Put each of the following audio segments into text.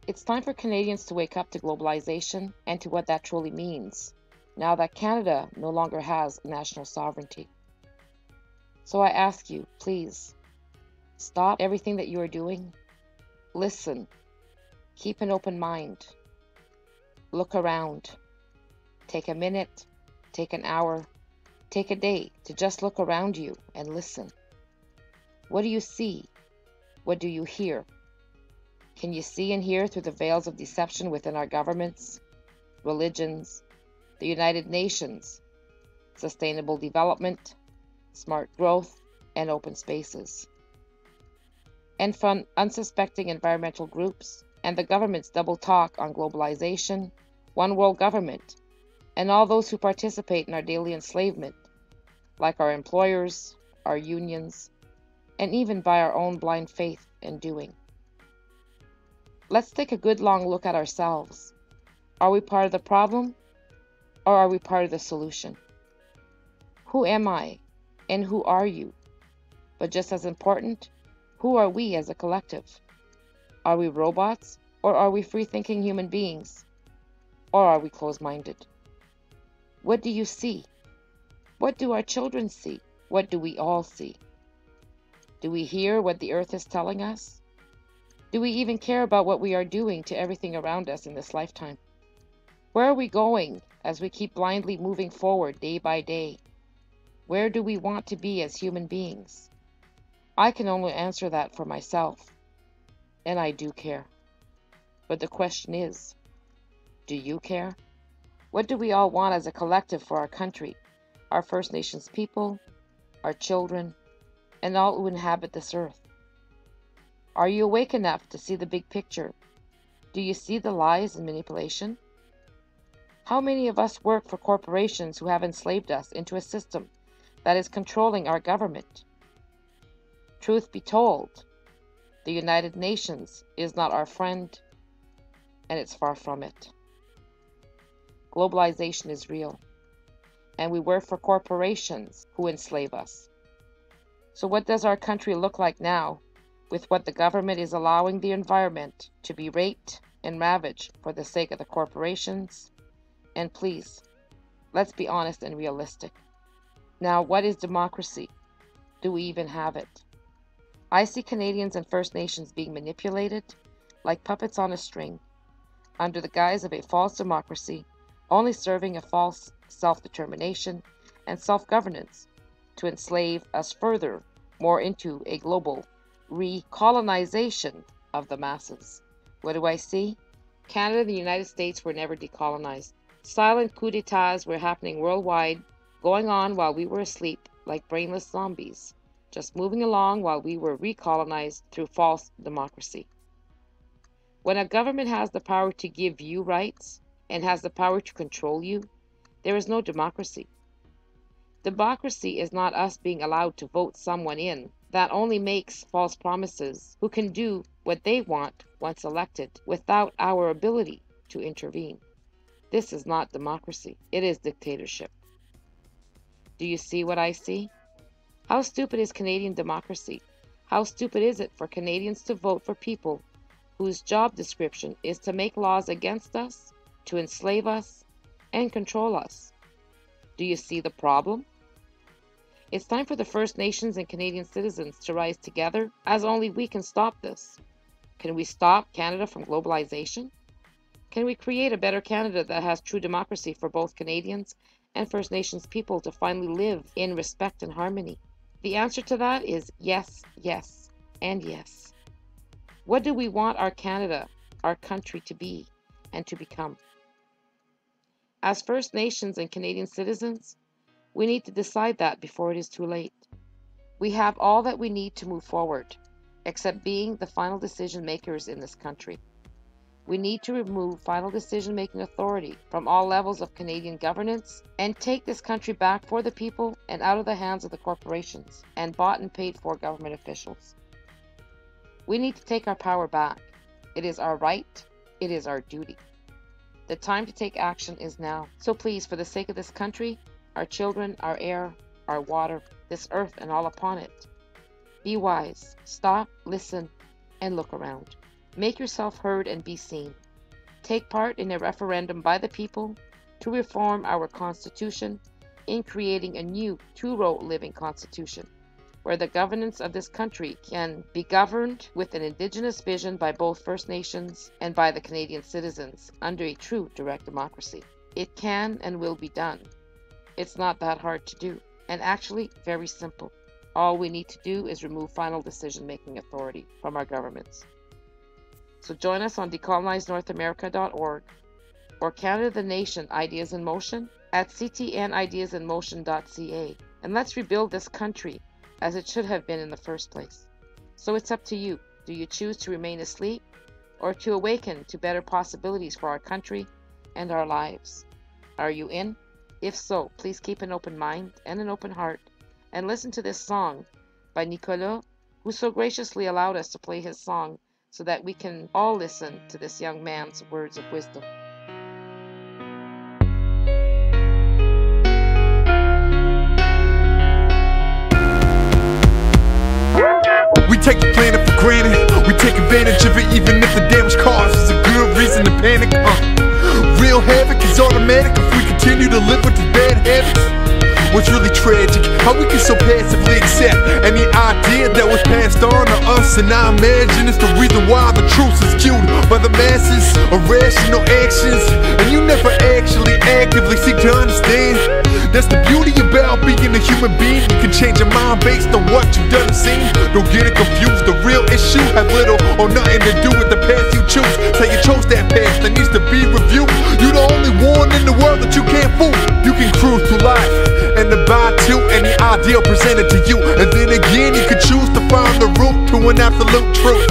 It's time for Canadians to wake up to globalization and to what that truly means, now that Canada no longer has national sovereignty. So I ask you, please, stop everything that you are doing, listen, keep an open mind, look around, take a minute, take an hour, take a day to just look around you and listen. What do you see? What do you hear? Can you see and hear through the veils of deception within our governments, religions, the United Nations, sustainable development, smart growth, and open spaces? And from unsuspecting environmental groups and the government's double talk on globalization, one world government, and all those who participate in our daily enslavement, like our employers, our unions, and even by our own blind faith and doing. Let's take a good long look at ourselves. Are we part of the problem, or are we part of the solution? Who am I, and who are you? But just as important, who are we as a collective? Are we robots, or are we free-thinking human beings? Or are we closed-minded? What do you see? What do our children see? What do we all see? Do we hear what the earth is telling us? Do we even care about what we are doing to everything around us in this lifetime? Where are we going as we keep blindly moving forward day by day? Where do we want to be as human beings? I can only answer that for myself, and I do care. But the question is, do you care? What do we all want as a collective for our country, our First Nations people, our children, and all who inhabit this earth? Are you awake enough to see the big picture? Do you see the lies and manipulation? How many of us work for corporations who have enslaved us into a system that is controlling our government? Truth be told, the United Nations is not our friend, and it's far from it. Globalization is real, and we work for corporations who enslave us. So what does our country look like now, with what the government is allowing the environment to be raped and ravaged for the sake of the corporations? And please, let's be honest and realistic. Now, what is democracy? Do we even have it? I see Canadians and First Nations being manipulated like puppets on a string, under the guise of a false democracy, only serving a false self-determination and self-governance to enslave us further, more into a global recolonization of the masses. What do I see? Canada and the United States were never decolonized. Silent coups d'etats were happening worldwide, going on while we were asleep like brainless zombies, just moving along while we were recolonized through false democracy. When a government has the power to give you rights and has the power to control you, there is no democracy. Democracy is not us being allowed to vote someone in that only makes false promises, who can do what they want once elected without our ability to intervene. This is not democracy. It is dictatorship. Do you see what I see? How stupid is Canadian democracy? How stupid is it for Canadians to vote for people whose job description is to make laws against us, to enslave us, and control us? Do you see the problem? It's time for the First Nations and Canadian citizens to rise together, as only we can stop this. Can we stop Canada from globalization? Can we create a better Canada that has true democracy for both Canadians and First Nations people to finally live in respect and harmony? The answer to that is yes, yes, and yes. What do we want our Canada, our country, to be and to become? As First Nations and Canadian citizens, we need to decide that before it is too late. We have all that we need to move forward, except being the final decision makers in this country. We need to remove final decision-making authority from all levels of Canadian governance and take this country back for the people and out of the hands of the corporations and bought and paid for government officials. We need to take our power back. It is our right. It is our duty. The time to take action is now. So please, for the sake of this country, our children, our air, our water, this earth and all upon it, be wise, stop, listen, and look around. Make yourself heard and be seen. Take part in a referendum by the people to reform our Constitution in creating a new two-row living Constitution, where the governance of this country can be governed with an Indigenous vision by both First Nations and by the Canadian citizens under a true direct democracy. It can and will be done. It's not that hard to do, and actually very simple. All we need to do is remove final decision-making authority from our governments. So join us on decolonizenorthamerica.org or Canada the Nation Ideas in Motion at ctnideasinmotion.ca, and let's rebuild this country as it should have been in the first place. So it's up to you. Do you choose to remain asleep or to awaken to better possibilities for our country and our lives? Are you in? If so, please keep an open mind and an open heart and listen to this song by Nicolas, who so graciously allowed us to play his song so that we can all listen to this young man's words of wisdom. We take the planet for granted, we take advantage of it even if the damage caused is a good reason to panic. Real havoc is automatic if we continue to live with these bad habits. What's really tragic, how we can so passively accept any idea that was passed on to us, and I imagine it's the reason why the truth is skewed by the masses, irrational actions, and you never actually actively seek to understand. That's the beauty about being a human being. You can change your mind based on what you've done and seen. Don't get it confused, the real issue has little or nothing to do with the path you choose. Say you chose that path that needs to be reviewed. You're the only one in the world that you can't fool. You can cruise through life and abide to any ideal presented to you, and then again you could choose to find the route to an absolute truth.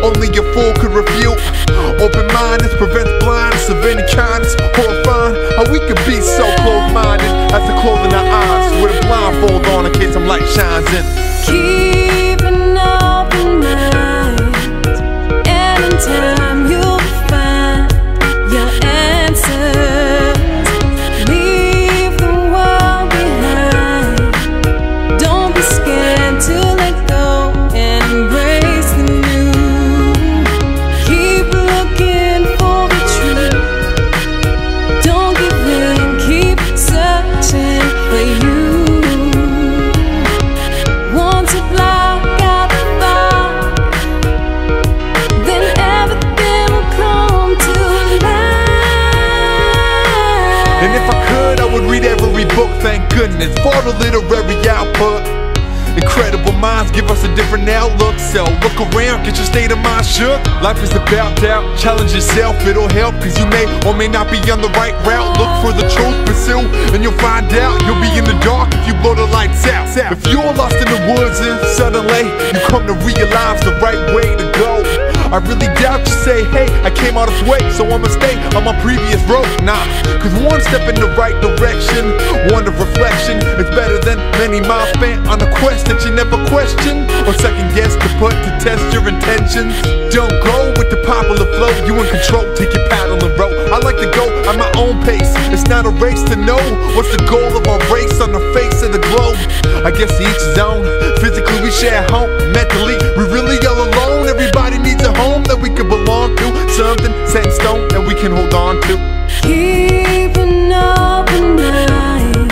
Only a fool could refute. Open-mindedness prevents blindness of any kindness. Horrifying how we could be so close-minded as to closing our eyes with a blindfold on in case some light shines in. Keep an open mind, and in time you'll find your answers. Leave the world behind. Don't be scared to let go and embrace the new. Keep looking for the truth. Don't give in, keep searching for you. Want to block out the fog, then everything will come to light. And if I could, I would read every book, thank goodness, for the literary output. Incredible minds give us a different outlook, so look around, get your state of mind shook. Life is about doubt, challenge yourself, it'll help, cause you may or may not be on the right route. Look for the truth, pursue, and you'll find out. You'll be in the dark if you blow the lights out. If you're lost in the woods and suddenly you come to realize the right way to go, I really doubt you say, hey, I came all this way, so I'ma stay on my previous road. Nah, cause one step in the right direction, one of reflection, is better than many miles spent on a quest that you never question or second guess to put to test your intentions. Don't go with the popular flow, you in control, take your paddle and row. I like to go at my own pace, it's not a race to know what's the goal of our race on the face of the globe. I guess each his own, physically we share home, mentally we really all alone. Everybody needs a home that we can belong to, something set in stone that we can hold on to. Keep an open mind,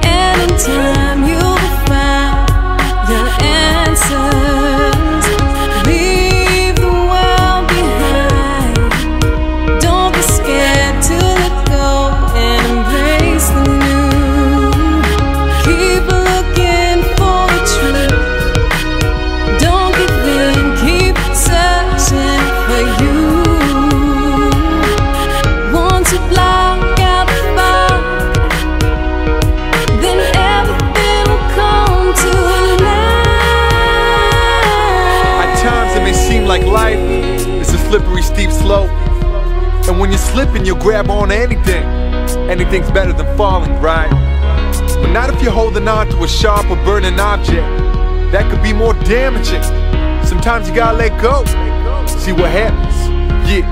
and in time you'll find your answers. Leave the world behind. Don't be scared to let go and embrace the new. Keep looking for the truth. Don't give in, keep searching for you. Want to block out the fog, then everything will come to light. At times it may seem like life is a slippery, steep slope, and when you're slipping, you'll grab on to anything. Anything's better than falling, right? But not if you're holding on to a sharp or burning object. That could be more damaging. Sometimes you gotta let go, see what happens. Yeah.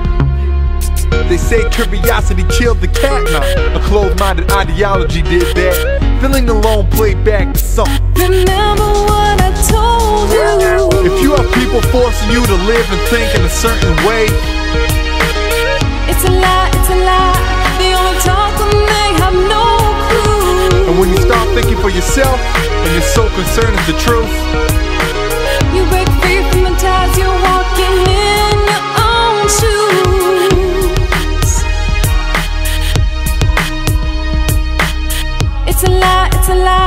They say curiosity killed the cat. Nah, a closed-minded ideology did that. Feeling alone, play back the song. Remember what I told you. If you have people People forcing you to live and think in a certain way. It's a lie, it's a lie. They only talk when they have no clue. And when you stop thinking for yourself and you're so concerned with the truth, you break free from the ties, you're walking in your own shoes. It's a lie, it's a lie.